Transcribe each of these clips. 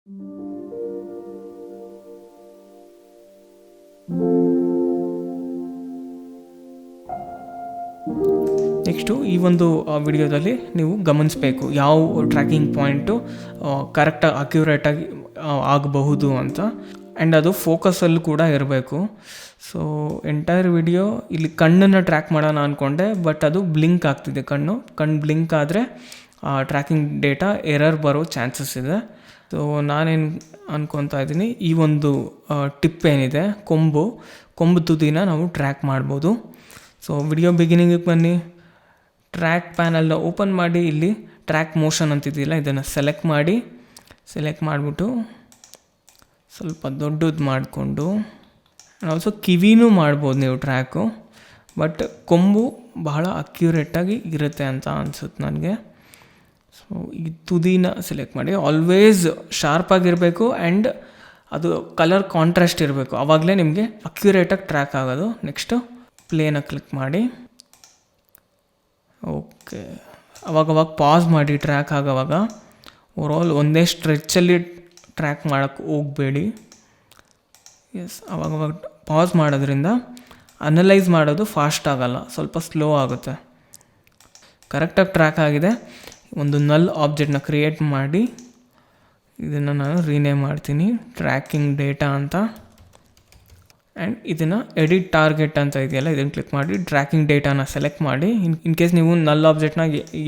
Next ಈ ಒಂದು ವಿಡಿಯೋದಲ್ಲಿ ನೀವು ಗಮನಿಸಬೇಕು ಯಾವ ಟ್ರ್ಯಾಕಿಂಗ್ ಪಾಯಿಂಟು ಕರೆಕ್ಟಾಗಿ ಅಕ್ಯುರೇಟಾಗಿ ಆಗಬಹುದು ಅಂತ. ಆ್ಯಂಡ್ ಅದು ಫೋಕಸಲ್ಲೂ ಕೂಡ ಇರಬೇಕು. ಸೊ ಎಂಟೈರ್ ವಿಡಿಯೋ ಇಲ್ಲಿ ಕಣ್ಣನ್ನು ಟ್ರ್ಯಾಕ್ ಮಾಡೋಣ ಅಂದ್ಕೊಂಡೆ, ಬಟ್ ಅದು ಬ್ಲಿಂಕ್ ಆಗ್ತಿದೆ. ಕಣ್ಣು ಬ್ಲಿಂಕ್ ಆದರೆ ಟ್ರ್ಯಾಕಿಂಗ್ ಡೇಟಾ ಎರರ್ ಬರೋ ಚಾನ್ಸಸ್ ಇದೆ. ಸೊ ನಾನೇನು ಅಂದ್ಕೊತಾ ಇದ್ದೀನಿ, ಈ ಒಂದು ಟಿಪ್ ಏನಿದೆ, ಕೊಂಬು ತುದಿನ ನಾವು ಟ್ರ್ಯಾಕ್ ಮಾಡ್ಬೋದು. ಸೊ ವಿಡಿಯೋ ಬಿಗಿನಿಂಗಿಗೆ ಬನ್ನಿ. ಟ್ರ್ಯಾಕ್ ಪ್ಯಾನಲ್ನ ಓಪನ್ ಮಾಡಿ, ಇಲ್ಲಿ ಟ್ರ್ಯಾಕ್ ಮೋಷನ್ ಅಂತಿದೆಯಲ್ಲ ಇದನ್ನು ಸೆಲೆಕ್ಟ್ ಮಾಡಿಬಿಟ್ಟು ಸ್ವಲ್ಪ ದೊಡ್ಡದು ಮಾಡಿಕೊಂಡು, ಆಲ್ಸೋ ಕಿವಿನೂ ಮಾಡ್ಬೋದು ನೀವು ಟ್ರ್ಯಾಕು. ಬಟ್ ಕೊಂಬು ಬಹಳ ಅಕ್ಯುರೇಟಾಗಿ ಇರುತ್ತೆ ಅಂತ ಅನಿಸುತ್ತೆ ನನಗೆ. ಸೊ ಈ ತುದಿನ ಸೆಲೆಕ್ಟ್ ಮಾಡಿ, ಆಲ್ವೇಸ್ ಶಾರ್ಪಾಗಿರಬೇಕು ಆ್ಯಂಡ್ ಅದು ಕಲರ್ ಕಾಂಟ್ರಾಸ್ಟ್ ಇರಬೇಕು, ಆವಾಗಲೇ ನಿಮಗೆ ಅಕ್ಯುರೇಟಾಗಿ ಟ್ರ್ಯಾಕ್ ಆಗೋದು. ನೆಕ್ಸ್ಟು ಪ್ಲೇನ ಕ್ಲಿಕ್ ಮಾಡಿ. ಓಕೆ, ಅವಾಗವಾಗ ಪಾಸ್ ಮಾಡಿ ಟ್ರ್ಯಾಕ್ ಆಗೋವಾಗ. ಓವರಾಲ್ ಒಂದೇ ಸ್ಟ್ರೆಚ್ಚಲ್ಲಿ ಟ್ರ್ಯಾಕ್ ಮಾಡೋಕ್ಕೆ ಹೋಗಬೇಡಿ. ಎಸ್, ಅವಾಗವಾಗ ಪಾಸ್ ಮಾಡೋದ್ರಿಂದ ಅನಲೈಸ್ ಮಾಡೋದು ಫಾಸ್ಟ್ ಆಗೋಲ್ಲ, ಸ್ವಲ್ಪ ಸ್ಲೋ ಆಗುತ್ತೆ. ಕರೆಕ್ಟಾಗಿ ಟ್ರ್ಯಾಕ್ ಆಗಿದೆ. ಒಂದು ನಲ್ ಆಬ್ಜೆಕ್ಟ್ನ ಕ್ರಿಯೇಟ್ ಮಾಡಿ ಇದನ್ನು ನಾನು ರೀನೇಮ್ ಮಾಡ್ತೀನಿ ಟ್ರ್ಯಾಕಿಂಗ್ ಡೇಟಾ ಅಂತ. ಆ್ಯಂಡ್ ಇದನ್ನು ಎಡಿಟ್ ಟಾರ್ಗೆಟ್ ಅಂತ ಇದೆಯಲ್ಲ, ಇದನ್ನು ಕ್ಲಿಕ್ ಮಾಡಿ ಟ್ರ್ಯಾಕಿಂಗ್ ಡೇಟಾನ ಸೆಲೆಕ್ಟ್ ಮಾಡಿ. ಇನ್ ಕೇಸ್ ನೀವು ನಲ್ ಆಬ್ಜೆಕ್ಟ್ನ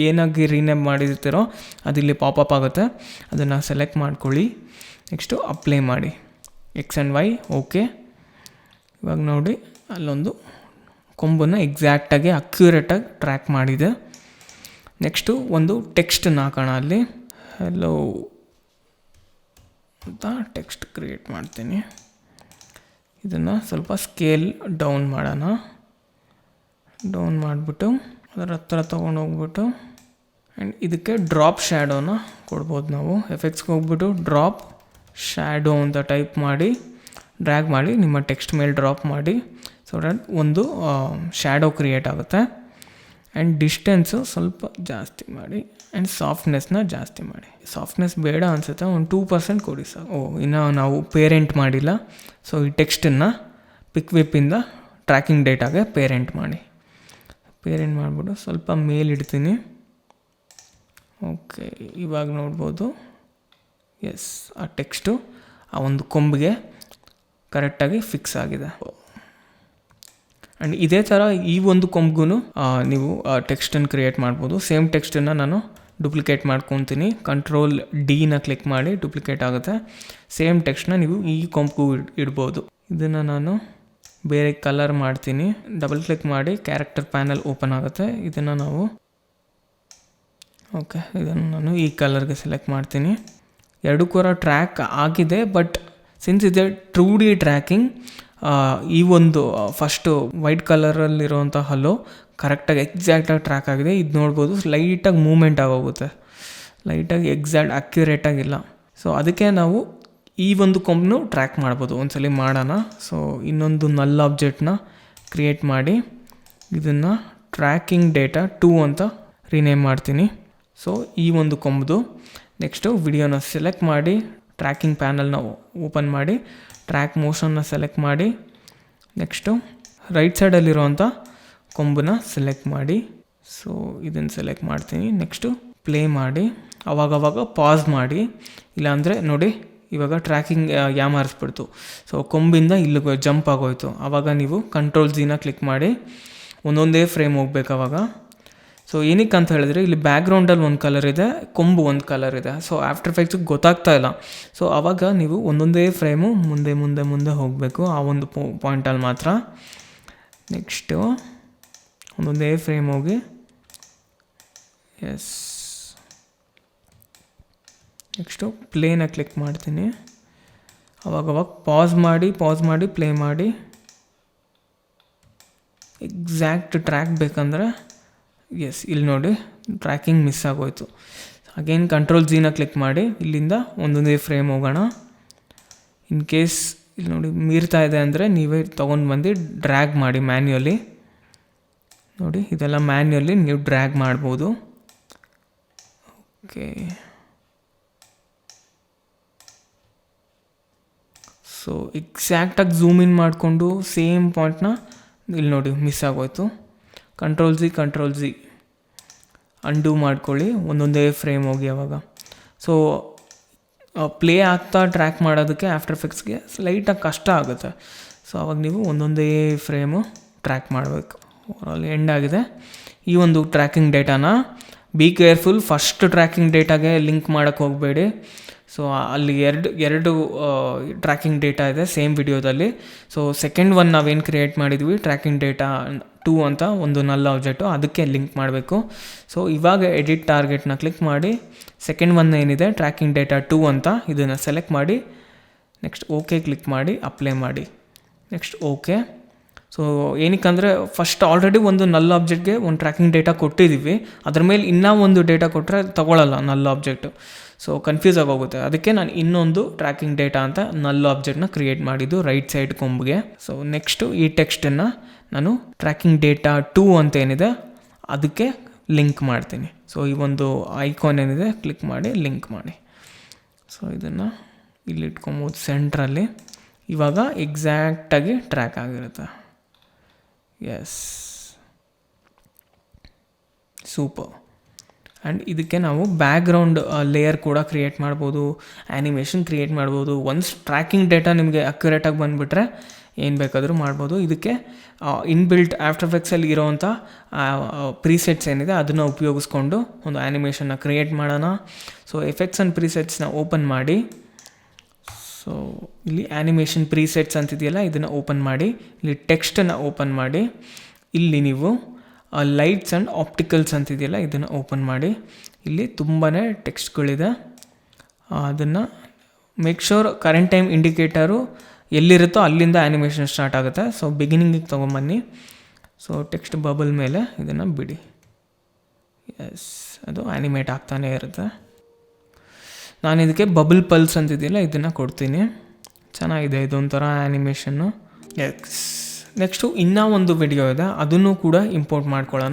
ಏನಾಗಿ ರೀನೇಮ್ ಮಾಡಿರ್ತೀರೋ ಅದಿಲ್ಲಿ ಪಾಪಪ್ ಆಗುತ್ತೆ, ಅದನ್ನು ಸೆಲೆಕ್ಟ್ ಮಾಡ್ಕೊಳ್ಳಿ. ನೆಕ್ಸ್ಟು ಅಪ್ಲೈ ಮಾಡಿ ಎಕ್ಸ್ ಆ್ಯಂಡ್ ವೈ. ಓಕೆ, ಇವಾಗ ನೋಡಿ ಅಲ್ಲೊಂದು ಕೊಂಬನ್ನು ಎಕ್ಸಾಕ್ಟಾಗಿ ಅಕ್ಯುರೇಟಾಗಿ ಟ್ರ್ಯಾಕ್ ಮಾಡಿದೆ. ನೆಕ್ಸ್ಟು ಒಂದು ಟೆಕ್ಸ್ಟನ್ನು ಹಾಕೋಣ. ಅಲ್ಲಿ ಹೆಲೋ ಅಂತ ಟೆಕ್ಸ್ಟ್ ಕ್ರಿಯೇಟ್ ಮಾಡ್ತೀನಿ. ಇದನ್ನು ಸ್ವಲ್ಪ ಸ್ಕೇಲ್ ಡೌನ್ ಮಾಡೋಣ. ಡೌನ್ ಮಾಡಿಬಿಟ್ಟು ಅದರ ಹತ್ರ ತೊಗೊಂಡೋಗ್ಬಿಟ್ಟು ಆ್ಯಂಡ್ ಇದಕ್ಕೆ ಡ್ರಾಪ್ ಶ್ಯಾಡೋನ ಕೊಡ್ಬೋದು ನಾವು. ಎಫೆಕ್ಟ್ಸ್ಗೆ ಹೋಗ್ಬಿಟ್ಟು ಡ್ರಾಪ್ ಶ್ಯಾಡೋ ಅಂತ ಟೈಪ್ ಮಾಡಿ ಡ್ರ್ಯಾಗ್ ಮಾಡಿ ನಿಮ್ಮ ಟೆಕ್ಸ್ಟ್ ಮೇಲೆ ಡ್ರಾಪ್ ಮಾಡಿ. ಸೊ ದಟ್ ಒಂದು ಶ್ಯಾಡೋ ಕ್ರಿಯೇಟ್ ಆಗುತ್ತೆ. ಆ್ಯಂಡ್ ಡಿಸ್ಟೆನ್ಸು ಸ್ವಲ್ಪ ಜಾಸ್ತಿ ಮಾಡಿ ಆ್ಯಂಡ್ ಸಾಫ್ಟ್ನೆಸ್ನ ಜಾಸ್ತಿ ಮಾಡಿ. ಸಾಫ್ಟ್ನೆಸ್ ಬೇಡ ಅನಿಸುತ್ತೆ, ಒಂದು 2% ಕೊಡಿ ಸಾಕು. ಇನ್ನು ನಾವು ಪೇರೆಂಟ್ ಮಾಡಿಲ್ಲ. ಸೊ ಈ ಟೆಕ್ಸ್ಟನ್ನು ಪಿಕ್ವಿಪ್ಪಿಂದ ಟ್ರ್ಯಾಕಿಂಗ್ ಡೇಟಾಗೆ ಪೇರೆಂಟ್ ಮಾಡಿಬಿಟ್ಟು ಸ್ವಲ್ಪ ಮೇಲಿಡ್ತೀನಿ. ಓಕೆ, ಇವಾಗ ನೋಡ್ಬೋದು. ಎಸ್, ಆ ಟೆಕ್ಸ್ಟು ಆ ಒಂದು ಕೊಂಬಿಗೆ ಕರೆಕ್ಟಾಗಿ ಫಿಕ್ಸ್ ಆಗಿದೆ. ಆ್ಯಂಡ್ ಇದೇ ಥರ ಈ ಒಂದು ಕೊಂಬಿಗೂ ನೀವು ಟೆಕ್ಸ್ಟನ್ನು ಕ್ರಿಯೇಟ್ ಮಾಡ್ಬೋದು. ಸೇಮ್ ಟೆಕ್ಸ್ಟನ್ನು ನಾನು ಡುಪ್ಲಿಕೇಟ್ ಮಾಡ್ಕೊತೀನಿ. ಕಂಟ್ರೋಲ್ ಡಿನ ಕ್ಲಿಕ್ ಮಾಡಿ ಡುಪ್ಲಿಕೇಟ್ ಆಗುತ್ತೆ. ಸೇಮ್ ಟೆಕ್ಸ್ಟ್ನ ನೀವು ಈ ಕೊಂಬಿಗೂ ಇಡ್ಬೋದು. ಇದನ್ನು ನಾನು ಬೇರೆ ಕಲರ್ ಮಾಡ್ತೀನಿ. ಡಬಲ್ ಕ್ಲಿಕ್ ಮಾಡಿ ಕ್ಯಾರೆಕ್ಟರ್ ಪ್ಯಾನಲ್ ಓಪನ್ ಆಗುತ್ತೆ. ಇದನ್ನು ನಾನು ಈ ಕಲರ್ಗೆ ಸೆಲೆಕ್ಟ್ ಮಾಡ್ತೀನಿ. ಎರಡೂ ಕೂಡ ಟ್ರ್ಯಾಕ್ ಆಗಿದೆ, ಬಟ್ ಸಿನ್ಸ್ ಇದೆ 2D ಟ್ರ್ಯಾಕಿಂಗ್, ಈ ಒಂದು ಫಸ್ಟು ವೈಟ್ ಕಲರಲ್ಲಿರುವಂಥ ಹಲೋ ಕರೆಕ್ಟಾಗಿ ಎಕ್ಸಾಕ್ಟಾಗಿ ಟ್ರ್ಯಾಕ್ ಆಗಿದೆ. ಇದು ನೋಡ್ಬೋದು, ಲೈಟಾಗಿ ಮೂಮೆಂಟ್ ಆಗೋಗುತ್ತೆ, ಲೈಟಾಗಿ ಎಕ್ಸಾಕ್ಟ್ ಅಕ್ಯುರೇಟಾಗಿಲ್ಲ. ಸೊ ಅದಕ್ಕೆ ನಾವು ಈ ಒಂದು ಕೊಂಬನ್ನು ಟ್ರ್ಯಾಕ್ ಮಾಡ್ಬೋದು. ಒಂದ್ಸಲಿ ಮಾಡೋಣ. ಸೊ ಇನ್ನೊಂದು ನಲ್ ಆಬ್ಜೆಕ್ಟ್ನ ಕ್ರಿಯೇಟ್ ಮಾಡಿ ಇದನ್ನು ಟ್ರ್ಯಾಕಿಂಗ್ ಡೇಟಾ 2 ಅಂತ ರೀನೇಮ್ ಮಾಡ್ತೀನಿ. ಸೊ ಈ ಒಂದು ಕೊಂಬದು ನೆಕ್ಸ್ಟು ವಿಡಿಯೋನ ಸೆಲೆಕ್ಟ್ ಮಾಡಿ ಟ್ರ್ಯಾಕಿಂಗ್ ಪ್ಯಾನಲ್ನ ಓಪನ್ ಮಾಡಿ ಟ್ರ್ಯಾಕ್ ಮೋಷನ್ನ ಸೆಲೆಕ್ಟ್ ಮಾಡಿ ನೆಕ್ಸ್ಟು ರೈಟ್ ಸೈಡಲ್ಲಿರೋವಂಥ ಕೊಂಬನ್ನ ಸೆಲೆಕ್ಟ್ ಮಾಡಿ. ಸೊ ಇದನ್ನು ಸೆಲೆಕ್ಟ್ ಮಾಡ್ತೀನಿ. ನೆಕ್ಸ್ಟು ಪ್ಲೇ ಮಾಡಿ, ಅವಾಗವಾಗ ಪಾಸ್ ಮಾಡಿ. ಇಲ್ಲಾಂದರೆ ನೋಡಿ ಇವಾಗ ಟ್ರ್ಯಾಕಿಂಗ್ ಯಾಮಾರಿಸ್ಬಿಡ್ತು. ಸೊ ಕೊಂಬಿಂದ ಇಲ್ಲಿಗೆ ಜಂಪ್ ಆಗೋಯ್ತು. ಆವಾಗ ನೀವು ಕಂಟ್ರೋಲ್ ಝೀನ ಕ್ಲಿಕ್ ಮಾಡಿ ಒಂದೊಂದೇ ಫ್ರೇಮ್ ಹೋಗ್ಬೇಕು ಅವಾಗ. ಸೊ ಏನಕ್ಕೆ ಅಂತ ಹೇಳಿದ್ರೆ ಇಲ್ಲಿ ಬ್ಯಾಕ್ಗ್ರೌಂಡಲ್ಲಿ ಒಂದು ಕಲರ್ ಇದೆ, ಕೊಂಬು ಒಂದು ಕಲರ್ ಇದೆ. ಸೊ ಆಫ್ಟರ್ ಎಫೆಕ್ಟ್ಸಿಗೆ ಗೊತ್ತಾಗ್ತಾ ಇಲ್ಲ. ಸೊ ಆವಾಗ ನೀವು ಒಂದೊಂದೇ ಫ್ರೇಮು ಮುಂದೆ ಮುಂದೆ ಮುಂದೆ ಹೋಗಬೇಕು, ಆ ಒಂದು ಪಾಯಿಂಟಲ್ಲಿ ಮಾತ್ರ. ನೆಕ್ಸ್ಟು ಒಂದೊಂದೇ ಫ್ರೇಮ್ ಹೋಗಿ ಎಸ್. ನೆಕ್ಸ್ಟು ಪ್ಲೇನ ಕ್ಲಿಕ್ ಮಾಡ್ತೀನಿ. ಅವಾಗವಾಗ ಪಾಸ್ ಮಾಡಿ ಪ್ಲೇ ಮಾಡಿ. ಎಕ್ಸಾಕ್ಟ್ ಟ್ರ್ಯಾಕ್ ಬೇಕಂದ್ರೆ ಎಸ್, ಇಲ್ಲಿ ನೋಡಿ ಟ್ರ್ಯಾಕಿಂಗ್ ಮಿಸ್ ಆಗೋಯ್ತು. ಅಗೇನ್ ಕಂಟ್ರೋಲ್ ಝೀನ ಕ್ಲಿಕ್ ಮಾಡಿ ಇಲ್ಲಿಂದ ಒಂದೊಂದೇ ಫ್ರೇಮ್ ಹೋಗೋಣ. ಇನ್ ಕೇಸ್ ಇಲ್ಲಿ ನೋಡಿ ಮೀರ್ತಾ ಇದೆ ಅಂದರೆ ನೀವೇ ತೊಗೊಂಡು ಬಂದು ಡ್ರ್ಯಾಗ್ ಮಾಡಿ ಮ್ಯಾನ್ಯುಯಲಿ. ನೋಡಿ ಇದೆಲ್ಲ ಮ್ಯಾನ್ಯುಯಲಿ ನೀವು ಡ್ರ್ಯಾಗ್ ಮಾಡ್ಬೋದು. ಓಕೆ, ಸೊ ಎಕ್ಸಾಕ್ಟಾಗಿ ಝೂಮ್ ಇನ್ ಮಾಡಿಕೊಂಡು ಸೇಮ್ ಪಾಯಿಂಟ್ನ ಇಲ್ಲಿ ನೋಡಿ ಮಿಸ್ ಆಗೋಯ್ತು. ಕಂಟ್ರೋಲ್ ಝಿ ಅಂಡು ಮಾಡ್ಕೊಳ್ಳಿ, ಒಂದೊಂದೇ ಫ್ರೇಮ್ ಹೋಗಿ ಅವಾಗ. ಸೊ ಪ್ಲೇ ಆಗ್ತಾ ಟ್ರ್ಯಾಕ್ ಮಾಡೋದಕ್ಕೆ ಆಫ್ಟರ್ ಎಫೆಕ್ಟ್ಸ್ಗೆ ಲೈಟಾಗಿ ಕಷ್ಟ ಆಗುತ್ತೆ. ಸೊ ಅವಾಗ ನೀವು ಒಂದೊಂದೇ ಫ್ರೇಮು ಟ್ರ್ಯಾಕ್ ಮಾಡಬೇಕು. ಓವರಾಲ್ ಎಂಡ್ ಆಗಿದೆ. ಈ ಒಂದು ಟ್ರ್ಯಾಕಿಂಗ್ ಡೇಟಾನ ಬಿ ಕೇರ್ಫುಲ್, ಫಸ್ಟ್ ಟ್ರ್ಯಾಕಿಂಗ್ ಡೇಟಾಗೆ ಲಿಂಕ್ ಮಾಡೋಕ್ಕೆ ಹೋಗಬೇಡಿ. ಸೊ ಅಲ್ಲಿ ಎರಡು ಟ್ರ್ಯಾಕಿಂಗ್ ಡೇಟಾ ಇದೆ ಸೇಮ್ ವಿಡಿಯೋದಲ್ಲಿ. ಸೊ ಸೆಕೆಂಡ್ ಒನ್ ನಾವೇನು ಕ್ರಿಯೇಟ್ ಮಾಡಿದ್ವಿ ಟ್ರ್ಯಾಕಿಂಗ್ ಡೇಟಾ 2 ಅಂತ ಒಂದು ನಲ್ ಆಬ್ಜೆಕ್ಟು, ಅದಕ್ಕೆ ಲಿಂಕ್ ಮಾಡಬೇಕು. ಸೊ ಇವಾಗ ಎಡಿಟ್ ಟಾರ್ಗೆಟ್ನ ಕ್ಲಿಕ್ ಮಾಡಿ ಸೆಕೆಂಡ್ ಒನ್ ಏನಿದೆ ಟ್ರ್ಯಾಕಿಂಗ್ ಡೇಟಾ 2 ಅಂತ ಇದನ್ನು ಸೆಲೆಕ್ಟ್ ಮಾಡಿ ನೆಕ್ಸ್ಟ್ ಓಕೆ ಕ್ಲಿಕ್ ಮಾಡಿ ಅಪ್ಲೈ ಮಾಡಿ. Next okay. ಸೊ ಏನಕ್ಕಂದರೆ ಫಸ್ಟ್ ಆಲ್ರೆಡಿ ಒಂದು ನಲ್ ಆಬ್ಜೆಕ್ಟ್ಗೆ ಒಂದು ಟ್ರ್ಯಾಕಿಂಗ್ ಡೇಟಾ ಕೊಟ್ಟಿದ್ದೀವಿ, ಅದ್ರ ಮೇಲೆ ಇನ್ನೂ ಒಂದು ಡೇಟಾ ಕೊಟ್ಟರೆ ತೊಗೊಳ್ಳಲ್ಲ ನಲ್ ಆಬ್ಜೆಕ್ಟು. ಸೊ ಕನ್ಫ್ಯೂಸ್ ಆಗೋಗುತ್ತೆ. ಅದಕ್ಕೆ ನಾನು ಇನ್ನೊಂದು ಟ್ರ್ಯಾಕಿಂಗ್ ಡೇಟಾ ಅಂತ ನಲ್ ಆಬ್ಜೆಕ್ಟ್ನ ಕ್ರಿಯೇಟ್ ಮಾಡಿದ್ದು ರೈಟ್ ಸೈಡ್ ಕೊಂಬಿಗೆ. ಸೊ ನೆಕ್ಸ್ಟು ಈ ಟೆಕ್ಸ್ಟನ್ನು ನಾನು ಟ್ರ್ಯಾಕಿಂಗ್ ಡೇಟಾ 2 ಅಂತ ಏನಿದೆ ಅದಕ್ಕೆ ಲಿಂಕ್ ಮಾಡ್ತೀನಿ. ಸೊ ಈ ಒಂದು ಐಕಾನ್ ಏನಿದೆ ಕ್ಲಿಕ್ ಮಾಡಿ ಲಿಂಕ್ ಮಾಡಿ. ಸೊ ಇದನ್ನು ಇಲ್ಲಿ ಇಟ್ಕೊಬೋದು ಸೆಂಟ್ರಲ್ಲಿ. ಇವಾಗ ಎಕ್ಸಾಕ್ಟಾಗಿ ಟ್ರ್ಯಾಕ್ ಆಗಿರುತ್ತೆ. Yes, super. ಆ್ಯಂಡ್ ಇದಕ್ಕೆ ನಾವು ಬ್ಯಾಕ್ಗ್ರೌಂಡ್ ಲೇಯರ್ ಕೂಡ ಕ್ರಿಯೇಟ್ ಮಾಡ್ಬೋದು, ಆ್ಯನಿಮೇಷನ್ ಕ್ರಿಯೇಟ್ ಮಾಡ್ಬೋದು. ಒನ್ಸ್ ಟ್ರ್ಯಾಕಿಂಗ್ ಡೇಟಾ ನಿಮಗೆ ಅಕ್ಯುರೇಟಾಗಿ ಬಂದುಬಿಟ್ರೆ ಏನು ಬೇಕಾದರೂ ಮಾಡ್ಬೋದು. ಇದಕ್ಕೆ ಇನ್ಬಿಲ್ಟ್ ಆಫ್ಟರ್ ಎಫೆಕ್ಟ್ಸಲ್ಲಿ ಇರೋವಂಥ ಪ್ರೀಸೆಟ್ಸ್ ಏನಿದೆ ಅದನ್ನು ಉಪಯೋಗಿಸ್ಕೊಂಡು ಒಂದು ಆ್ಯನಿಮೇಷನ್ನ ಕ್ರಿಯೇಟ್ ಮಾಡೋಣ. ಸೊ ಎಫೆಕ್ಟ್ಸ್ ಆ್ಯಂಡ್ ಪ್ರೀಸೆಟ್ಸ್ನ ಓಪನ್ ಮಾಡಿ. ಸೊ ಇಲ್ಲಿ ಆ್ಯನಿಮೇಷನ್ ಪ್ರೀಸೆಟ್ಸ್ ಅಂತಿದೆಯಲ್ಲ ಇದನ್ನು ಓಪನ್ ಮಾಡಿ. ಇಲ್ಲಿ ಟೆಕ್ಸ್ಟನ್ನು ಓಪನ್ ಮಾಡಿ. ಇಲ್ಲಿ ನೀವು ಲೈಟ್ಸ್ ಆ್ಯಂಡ್ ಆಪ್ಟಿಕಲ್ಸ್ ಅಂತಿದೆಯಲ್ಲ ಇದನ್ನು ಓಪನ್ ಮಾಡಿ. ಇಲ್ಲಿ ತುಂಬಾ ಟೆಕ್ಸ್ಟ್ಗಳಿದೆ, ಅದನ್ನು make sure current time indicator ಎಲ್ಲಿರುತ್ತೋ ಅಲ್ಲಿಂದ ಆ್ಯನಿಮೇಷನ್ ಸ್ಟಾರ್ಟ್ ಆಗುತ್ತೆ. ಸೊ ಬಿಗಿನಿಂಗಿಗೆ ತೊಗೊಂಬನ್ನಿ. ಸೊ ಟೆಕ್ಸ್ಟ್ ಬಬಲ್ ಮೇಲೆ ಇದನ್ನು ಬಿಡಿ. ಎಸ್, ಅದು ಆ್ಯನಿಮೇಟ್ ಆಗ್ತಾನೇ ಇರುತ್ತೆ. ನಾನು ಇದಕ್ಕೆ ಬಬಲ್ ಪಲ್ಸ್ ಅಂತಿದೆಯಲ್ಲ ಇದನ್ನು ಕೊಡ್ತೀನಿ. ಚೆನ್ನಾಗಿದೆ, ಇದೊಂಥರ ಆ್ಯನಿಮೇಷನ್ನು. ನೆಕ್ಸ್ಟು ಇನ್ನೂ ಒಂದು ವಿಡಿಯೋ ಇದೆ, ಅದನ್ನು ಕೂಡ ಇಂಪೋರ್ಟ್ ಮಾಡ್ಕೊಳ್ಳೋಣ.